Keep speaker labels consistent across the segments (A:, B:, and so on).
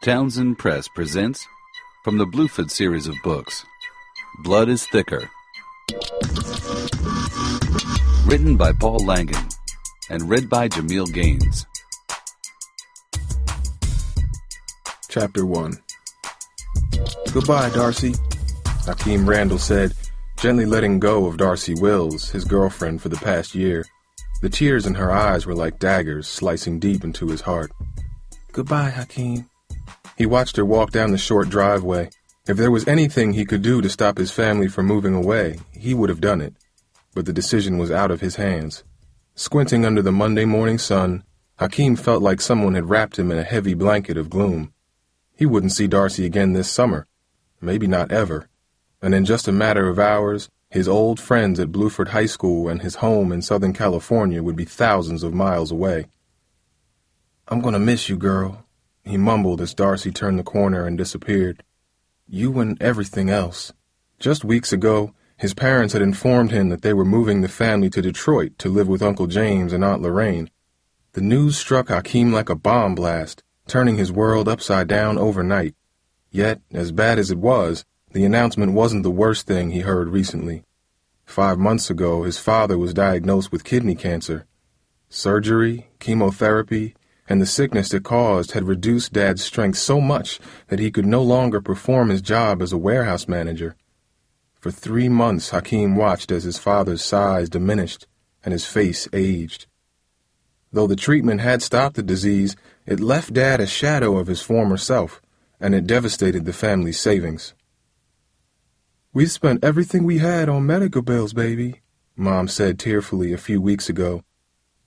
A: Townsend Press presents from the Bluford series of books, Blood is Thicker. Written by Paul Langan and read by Jamil Gaines.
B: Chapter 1. "Goodbye, Darcy," Hakeem Randall said, gently letting go of Darcy Wills, his girlfriend for the past year. The tears in her eyes were like daggers slicing deep into his heart. "Goodbye, Hakeem." He watched her walk down the short driveway. If there was anything he could do to stop his family from moving away, he would have done it. But the decision was out of his hands. Squinting under the Monday morning sun, Hakeem felt like someone had wrapped him in a heavy blanket of gloom. He wouldn't see Darcy again this summer, maybe not ever. And in just a matter of hours, his old friends at Bluford High School and his home in Southern California would be thousands of miles away. "I'm gonna miss you, girl," he mumbled as Darcy turned the corner and disappeared. "You and everything else." Just weeks ago, his parents had informed him that they were moving the family to Detroit to live with Uncle James and Aunt Lorraine. The news struck Hakeem like a bomb blast, turning his world upside down overnight. Yet, as bad as it was, the announcement wasn't the worst thing he heard recently. 5 months ago, his father was diagnosed with kidney cancer. Surgery, chemotherapy, and the sickness it caused had reduced Dad's strength so much that he could no longer perform his job as a warehouse manager. For 3 months, Hakeem watched as his father's size diminished and his face aged. Though the treatment had stopped the disease, it left Dad a shadow of his former self, and it devastated the family's savings. "We spent everything we had on medical bills, baby," Mom said tearfully a few weeks ago.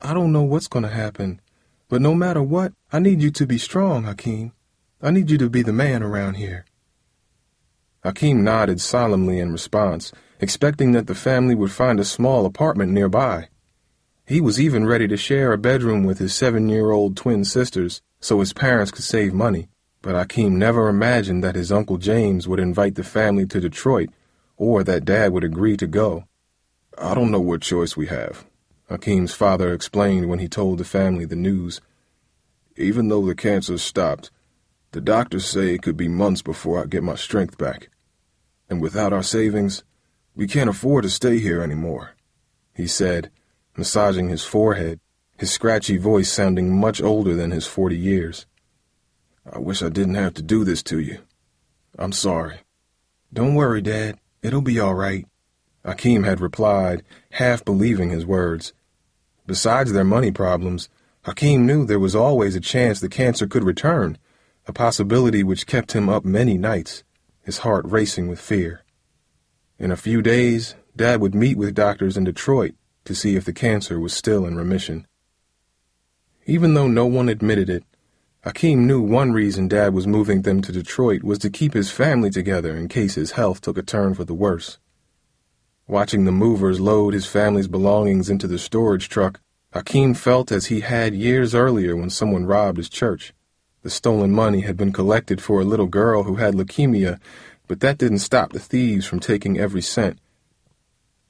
B: "I don't know what's going to happen, but no matter what, I need you to be strong, Hakeem. I need you to be the man around here." Hakeem nodded solemnly in response, expecting that the family would find a small apartment nearby. He was even ready to share a bedroom with his 7-year-old twin sisters so his parents could save money, but Hakeem never imagined that his Uncle James would invite the family to Detroit or that Dad would agree to go. "I don't know what choice we have," Hakeem's father explained when he told the family the news. "Even though the cancer stopped, the doctors say it could be months before I get my strength back. And without our savings, we can't afford to stay here anymore," he said, massaging his forehead, his scratchy voice sounding much older than his 40 years. "I wish I didn't have to do this to you. I'm sorry." "Don't worry, Dad. It'll be all right," Hakeem had replied, half believing his words. Besides their money problems, Hakeem knew there was always a chance the cancer could return, a possibility which kept him up many nights, his heart racing with fear. In a few days, Dad would meet with doctors in Detroit to see if the cancer was still in remission. Even though no one admitted it, Hakeem knew one reason Dad was moving them to Detroit was to keep his family together in case his health took a turn for the worse. Watching the movers load his family's belongings into the storage truck, Hakeem felt as he had years earlier when someone robbed his church. The stolen money had been collected for a little girl who had leukemia, but that didn't stop the thieves from taking every cent.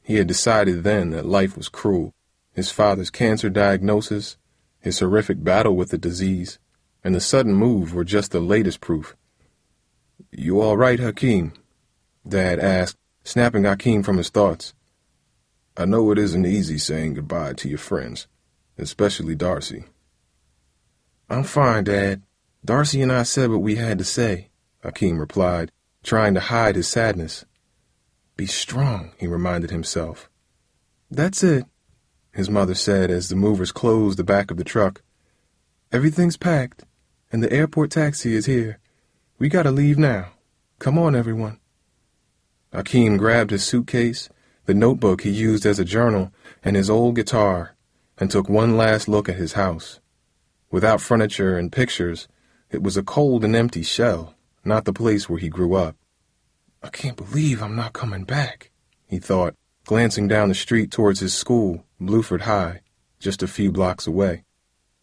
B: He had decided then that life was cruel. His father's cancer diagnosis, his horrific battle with the disease, and the sudden move were just the latest proof. "You all right, Hakeem?" Dad asked, snapping Hakeem from his thoughts. "I know it isn't easy saying goodbye to your friends, especially Darcy." "I'm fine, Dad. Darcy and I said what we had to say," Hakeem replied, trying to hide his sadness. "Be strong," he reminded himself. "That's it," his mother said as the movers closed the back of the truck. "Everything's packed, and the airport taxi is here. We gotta leave now. Come on, everyone." Hakeem grabbed his suitcase, the notebook he used as a journal, and his old guitar, and took one last look at his house. Without furniture and pictures, it was a cold and empty shell, not the place where he grew up. "I can't believe I'm not coming back," he thought, glancing down the street towards his school, Bluford High, just a few blocks away.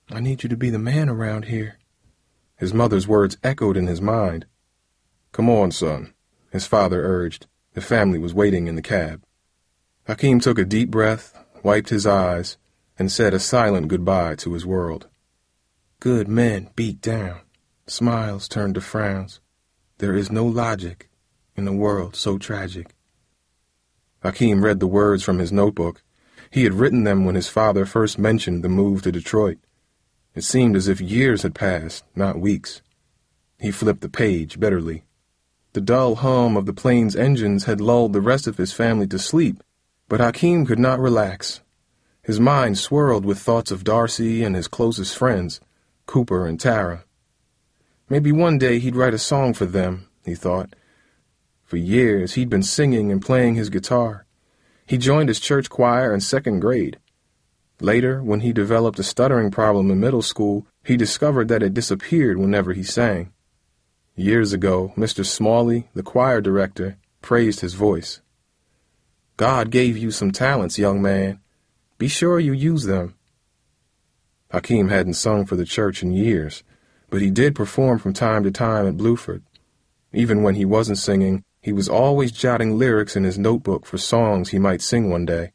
B: "I need you to be the man around here." His mother's words echoed in his mind. "Come on, son," his father urged. The family was waiting in the cab. Hakeem took a deep breath, wiped his eyes, and said a silent goodbye to his world. "Good men beat down," Smiles turned to frowns. There is no logic in a world so tragic. Hakeem read the words from his notebook. He had written them when his father first mentioned the move to Detroit. It seemed as if years had passed, not weeks. He flipped the page bitterly. The dull hum of the plane's engines had lulled the rest of his family to sleep, but Hakeem could not relax. His mind swirled with thoughts of Darcy and his closest friends, Cooper and Tara. Maybe one day he'd write a song for them, he thought. For years he'd been singing and playing his guitar. He joined his church choir in 2nd grade. Later, when he developed a stuttering problem in middle school, he discovered that it disappeared whenever he sang. Years ago, Mr. Smalley, the choir director, praised his voice. God gave you some talents, young man. Be sure you use them. Hakeem hadn't sung for the church in years, but he did perform from time to time at Bluford. Even when he wasn't singing, he was always jotting lyrics in his notebook for songs he might sing one day.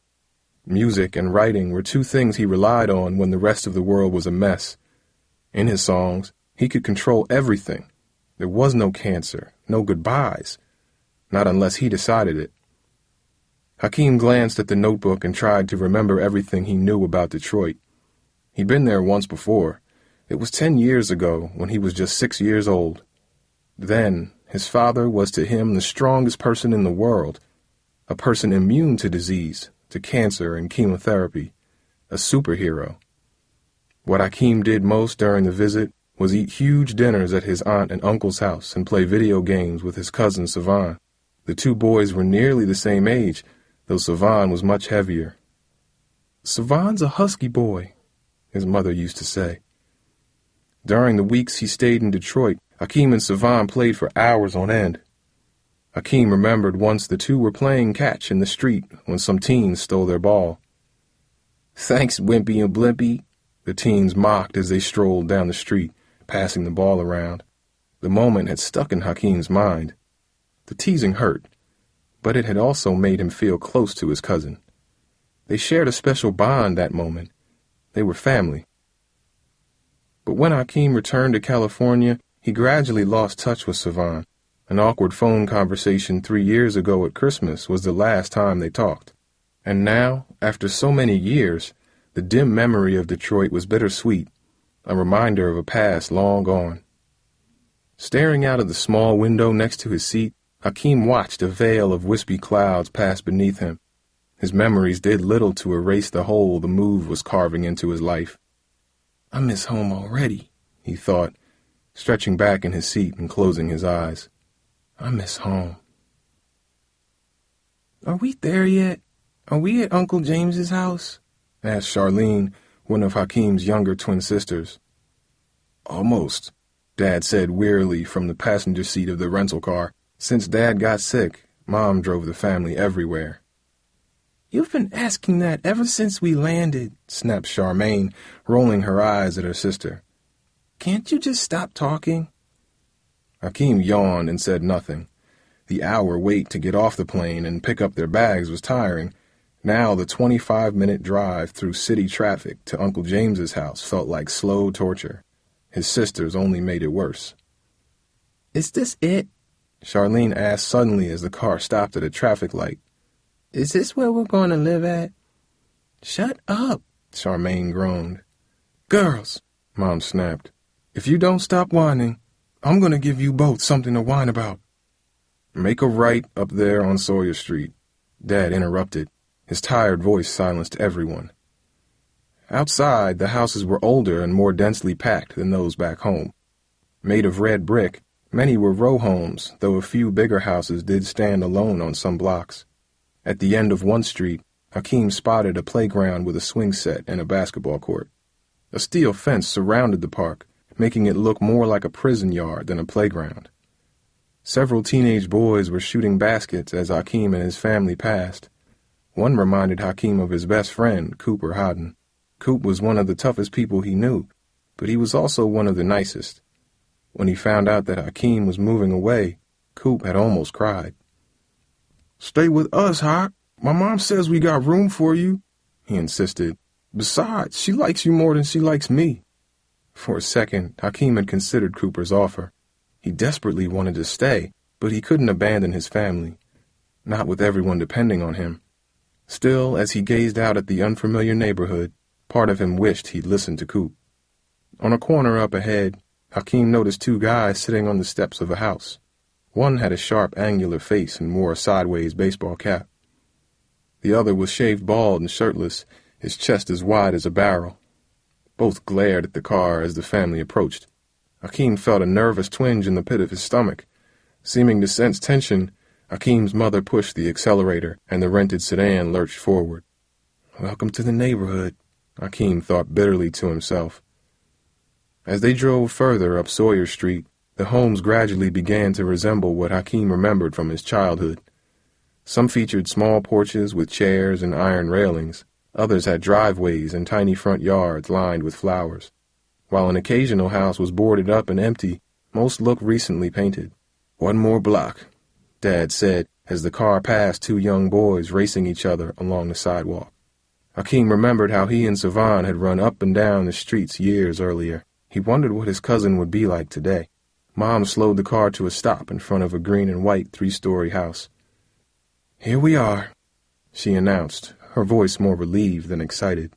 B: Music and writing were two things he relied on when the rest of the world was a mess. In his songs, he could control everything. There was no cancer, no goodbyes, not unless he decided it. Hakeem glanced at the notebook and tried to remember everything he knew about Detroit. He'd been there once before. It was 10 years ago, when he was just 6 years old. Then, his father was to him the strongest person in the world, a person immune to disease, to cancer and chemotherapy, a superhero. What Hakeem did most during the visit was eat huge dinners at his aunt and uncle's house and play video games with his cousin Savon. The two boys were nearly the same age, though Savon was much heavier. "Savon's a husky boy," his mother used to say. During the weeks he stayed in Detroit, Hakeem and Savon played for hours on end. Hakeem remembered once the two were playing catch in the street when some teens stole their ball. "Thanks, Wimpy and Blimpy," the teens mocked as they strolled down the street, passing the ball around. The moment had stuck in Hakeem's mind. The teasing hurt, but it had also made him feel close to his cousin. They shared a special bond that moment. They were family. But when Hakeem returned to California, he gradually lost touch with Savon. An awkward phone conversation 3 years ago at Christmas was the last time they talked. And now, after so many years, the dim memory of Detroit was bittersweet, a reminder of a past long gone. Staring out of the small window next to his seat, Hakeem watched a veil of wispy clouds pass beneath him. His memories did little to erase the hole the move was carving into his life. "I miss home already," he thought, stretching back in his seat and closing his eyes. "I miss home." "Are we there yet? Are we at Uncle James's house?" asked Charlene, one of Hakeem's younger twin sisters. "Almost," Dad said wearily from the passenger seat of the rental car. Since Dad got sick, Mom drove the family everywhere. "You've been asking that ever since we landed," snapped Charmaine, rolling her eyes at her sister. "Can't you just stop talking?" Hakeem yawned and said nothing. The hour wait to get off the plane and pick up their bags was tiring. Now the 25-minute drive through city traffic to Uncle James's house felt like slow torture. His sisters only made it worse. "Is this it?" Charlene asked suddenly as the car stopped at a traffic light. "Is this where we're going to live at?" "Shut up," Charmaine groaned. "Girls," Mom snapped, "if you don't stop whining, I'm going to give you both something to whine about." "Make a right up there on Sawyer Street," Dad interrupted. His tired voice silenced everyone. Outside, the houses were older and more densely packed than those back home. Made of red brick, many were row homes, though a few bigger houses did stand alone on some blocks. At the end of one street, Hakeem spotted a playground with a swing set and a basketball court. A steel fence surrounded the park, making it look more like a prison yard than a playground. Several teenage boys were shooting baskets as Hakeem and his family passed. One reminded Hakeem of his best friend, Cooper Hodden. Coop was one of the toughest people he knew, but he was also one of the nicest. When he found out that Hakeem was moving away, Coop had almost cried. "Stay with us, Hawk. My mom says we got room for you," he insisted. "Besides, she likes you more than she likes me." For a second, Hakeem had considered Cooper's offer. He desperately wanted to stay, but he couldn't abandon his family, not with everyone depending on him. Still, as he gazed out at the unfamiliar neighborhood, part of him wished he'd listened to Coop. On a corner up ahead, Hakeem noticed two guys sitting on the steps of a house. One had a sharp, angular face and wore a sideways baseball cap. The other was shaved bald and shirtless, his chest as wide as a barrel. Both glared at the car as the family approached. Hakeem felt a nervous twinge in the pit of his stomach. Seeming to sense tension, Hakeem's mother pushed the accelerator, and the rented sedan lurched forward. "Welcome to the neighborhood," Hakeem thought bitterly to himself. As they drove further up Sawyer Street, the homes gradually began to resemble what Hakeem remembered from his childhood. Some featured small porches with chairs and iron railings. Others had driveways and tiny front yards lined with flowers. While an occasional house was boarded up and empty, most looked recently painted. "One more block," Dad said as the car passed two young boys racing each other along the sidewalk. Hakeem remembered how he and Savon had run up and down the streets years earlier. He wondered what his cousin would be like today. Mom slowed the car to a stop in front of a green and white three-story house. "Here we are," she announced, her voice more relieved than excited.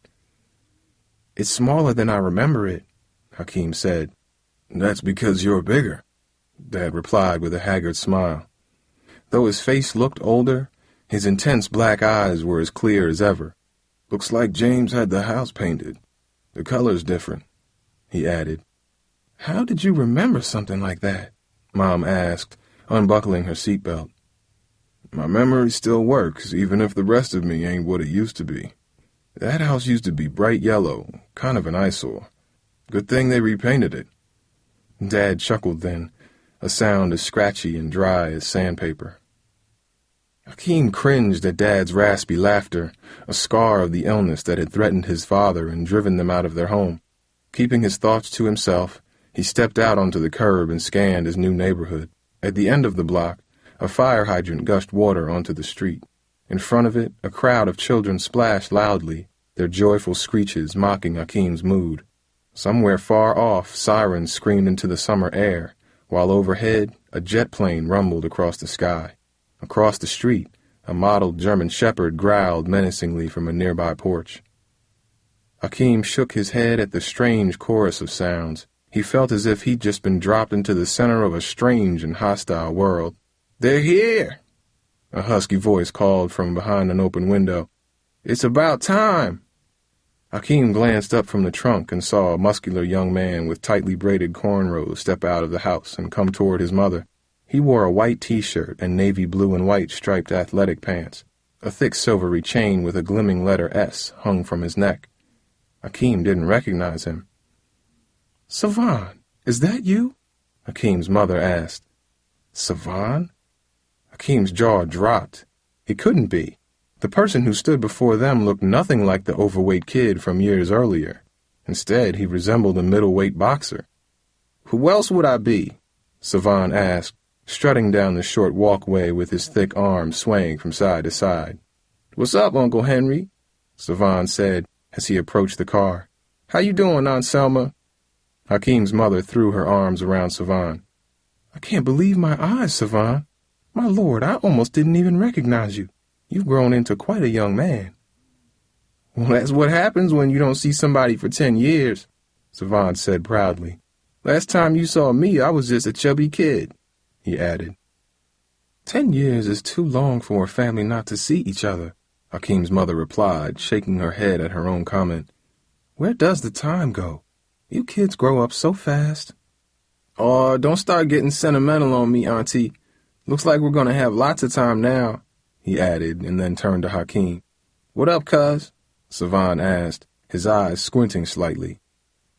B: "It's smaller than I remember it," Hakeem said. "That's because you're bigger," Dad replied with a haggard smile. Though his face looked older, his intense black eyes were as clear as ever. "Looks like James had the house painted. The color's different," he added. "How did you remember something like that?" Mom asked, unbuckling her seatbelt. "My memory still works, even if the rest of me ain't what it used to be. That house used to be bright yellow, kind of an eyesore. Good thing they repainted it." Dad chuckled then, a sound as scratchy and dry as sandpaper. Hakeem cringed at Dad's raspy laughter, a scar of the illness that had threatened his father and driven them out of their home. Keeping his thoughts to himself, he stepped out onto the curb and scanned his new neighborhood. At the end of the block, a fire hydrant gushed water onto the street. In front of it, a crowd of children splashed loudly, their joyful screeches mocking Hakeem's mood. Somewhere far off, sirens screamed into the summer air, while overhead, a jet plane rumbled across the sky. Across the street, a mottled German shepherd growled menacingly from a nearby porch. Hakeem shook his head at the strange chorus of sounds. He felt as if he'd just been dropped into the center of a strange and hostile world. "They're here!" a husky voice called from behind an open window. "It's about time!" Hakeem glanced up from the trunk and saw a muscular young man with tightly braided cornrows step out of the house and come toward his mother. He wore a white T-shirt and navy blue and white striped athletic pants. A thick silvery chain with a glimmering letter S hung from his neck. Hakeem didn't recognize him. "Savon, is that you?" Hakeem's mother asked. "Savon?" Hakeem's jaw dropped. It couldn't be. The person who stood before them looked nothing like the overweight kid from years earlier. Instead, he resembled a middleweight boxer. "Who else would I be?" Savon asked, strutting down the short walkway with his thick arms swaying from side to side. "What's up, Uncle Henry?" Savon said as he approached the car. "How you doing, Aunt Selma?" Hakeem's mother threw her arms around Savon. "I can't believe my eyes, Savon. My lord, I almost didn't even recognize you. You've grown into quite a young man." "Well, that's what happens when you don't see somebody for 10 years, Savon said proudly. "Last time you saw me, I was just a chubby kid," he added. 10 years is too long for a family not to see each other, Hakeem's mother replied, shaking her head at her own comment. "Where does the time go? You kids grow up so fast." "Oh, don't start getting sentimental on me, Auntie. Looks like we're going to have lots of time now," he added, and then turned to Hakeem. "What up, cuz?" Savon asked, his eyes squinting slightly.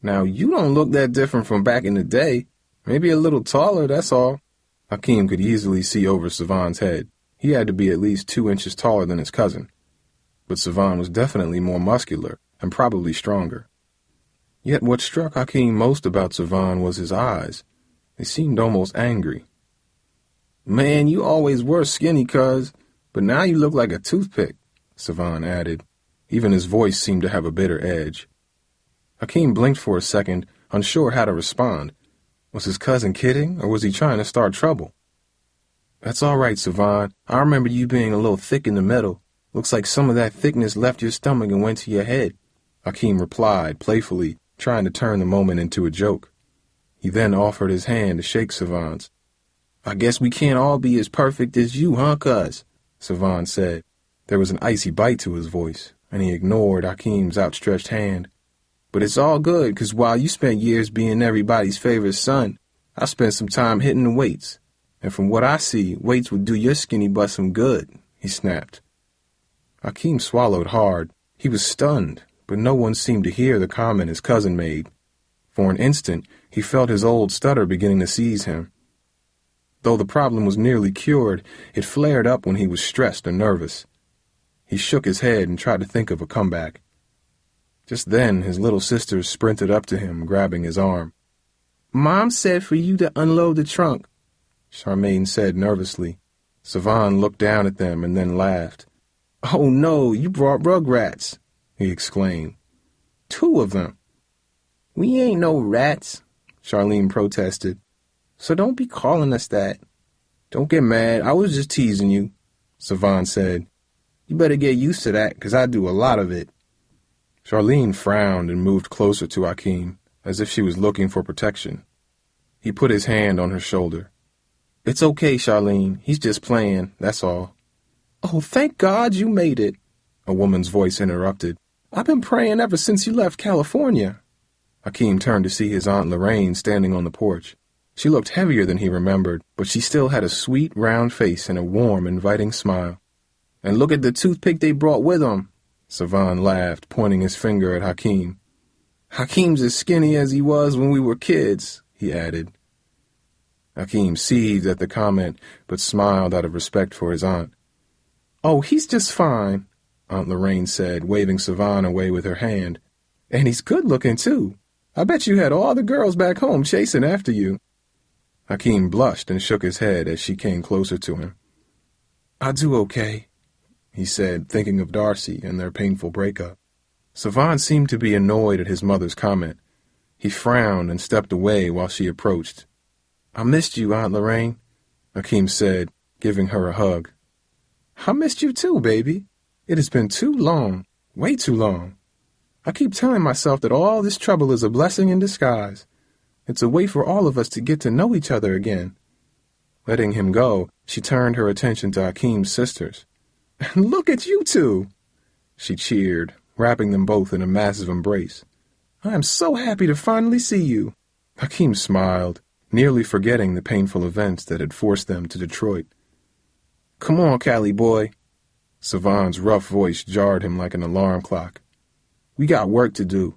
B: "Now, you don't look that different from back in the day. Maybe a little taller, that's all." Hakeem could easily see over Savon's head. He had to be at least 2 inches taller than his cousin. But Savon was definitely more muscular and probably stronger. Yet what struck Hakeem most about Savon was his eyes. They seemed almost angry. "Man, you always were skinny, cuz, but now you look like a toothpick," Savon added. Even his voice seemed to have a bitter edge. Hakeem blinked for a second, unsure how to respond. Was his cousin kidding, or was he trying to start trouble? "That's all right, Savon. I remember you being a little thick in the middle. Looks like some of that thickness left your stomach and went to your head," Hakeem replied, playfully, trying to turn the moment into a joke. He then offered his hand to shake Savon's. "I guess we can't all be as perfect as you, huh, cuz?" Savon said. There was an icy bite to his voice, and he ignored Hakeem's outstretched hand. "But it's all good, 'cause while you spent years being everybody's favorite son, I spent some time hitting the weights. And from what I see, weights would do your skinny butt some good," he snapped. Hakeem swallowed hard. He was stunned, but no one seemed to hear the comment his cousin made. For an instant, he felt his old stutter beginning to seize him. Though the problem was nearly cured, it flared up when he was stressed or nervous. He shook his head and tried to think of a comeback. Just then, his little sister sprinted up to him, grabbing his arm. "Mom said for you to unload the trunk," Charmaine said nervously. Savon looked down at them and then laughed. "Oh no, you brought rugrats," he exclaimed. "2 of them." "We ain't no rats," Charlene protested. "So don't be calling us that." "Don't get mad, I was just teasing you," Savon said. "You better get used to that, 'cause I do a lot of it." Charlene frowned and moved closer to Hakeem, as if she was looking for protection. He put his hand on her shoulder. "It's okay, Charlene. He's just playing, that's all." "Oh, thank God you made it," a woman's voice interrupted. "I've been praying ever since you left California." Hakeem turned to see his Aunt Lorraine standing on the porch. She looked heavier than he remembered, but she still had a sweet, round face and a warm, inviting smile. "And look at the toothpick they brought with them," Savon laughed, pointing his finger at Hakeem. "Hakeem's as skinny as he was when we were kids," he added. Hakeem seethed at the comment, but smiled out of respect for his aunt. "Oh, he's just fine," Aunt Lorraine said, waving Savon away with her hand. "And he's good-looking, too. I bet you had all the girls back home chasing after you." Hakeem blushed and shook his head as she came closer to him. "I do okay," he said, thinking of Darcy and their painful breakup. Savon seemed to be annoyed at his mother's comment. He frowned and stepped away while she approached. "I missed you, Aunt Lorraine," Hakeem said, giving her a hug. "I missed you too, baby. It has been too long, way too long. I keep telling myself that all this trouble is a blessing in disguise. It's a way for all of us to get to know each other again." Letting him go, she turned her attention to Hakeem's sisters. "And look at you two!" she cheered, wrapping them both in a massive embrace. "I am so happy to finally see you." Hakeem smiled, nearly forgetting the painful events that had forced them to Detroit. "Come on, Callie boy." Savon's rough voice jarred him like an alarm clock. "We got work to do."